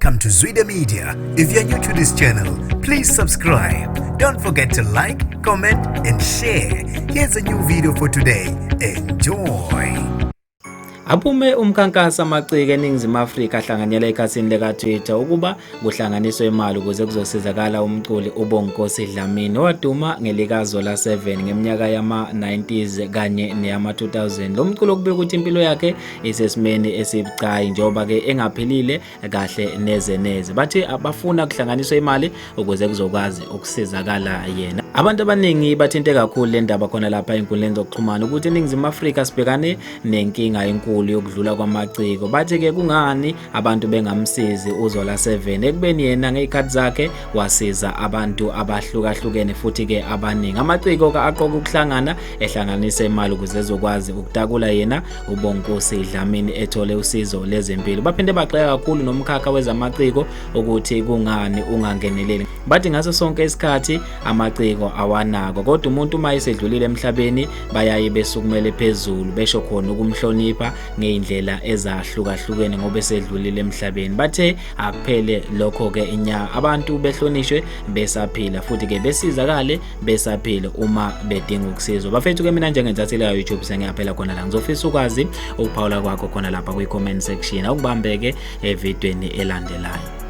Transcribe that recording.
Welcome to Zwida Media. If you're new to this channel, please subscribe. Don't forget to like, comment, and share. Here's a new video for today. Enjoy. Aphume umkhankaso amaciko eNingizimu Afrika ahlanganyela ekhasini leka-Twitter ukuba kuhlanganiswe imali ukuze kuzosizakala umculi uBonginkosi Dlamini owaduma ngelikaZola 7 ngeminyaka yama-90s kanye neyama-2000. Lo mculi okubika ukuthi impilo yakhe isesimeni esibucayi njengoba-ke engaphilile kahle neze neze. Bathi abafuna kuhlanganiswa imali ukuze kuzokwazi ukusizakala yena. Abantu abaningi bathinte kakhulu le ndaba khona lapha ey'nkundleni zokuxhumana ukuthi eNingizimu Afrika sibhekane nenkinga enkulu yokudlula kwamaciko. Bathi-ke kungani abantu bengamsizi uZola 7 ekubeni yena ngey'khathi zakhe wasiza abantu abahlukahlukene futhi-ke abaningi. Amaciko-ke aqoka ukuhlangana ehlanganisa imali ukuze ezokwazi ukutakula yena uBonginkosi Dlamini ethole usizo lezempilo. Baphinde baxeka kakhulu nomkhakha wezamaciko ukuthi kungani ungangeneleli. Bathi ngaso sonke isikhathi amaciko awanako kodwa umuntu uma esedlulile emhlabeni bayaye besukumele phezulu besho khona ukumhlonipha ngey'ndlela ezahlukahlukene ngoba esedlulile emhlabeni. Bathe akuphele lokho-ke abantu behlonishwe besaphila futhi-ke besizakale besaphila uma bedinga ukusizwa. Bafethu-ke mina njengenzatheli ka-YouTube sengiyaphela khona la ngizofisa ukwazi ukuphawula kwakho khona lapha kwi-comment section. Akubambeke evidweni elandelayo.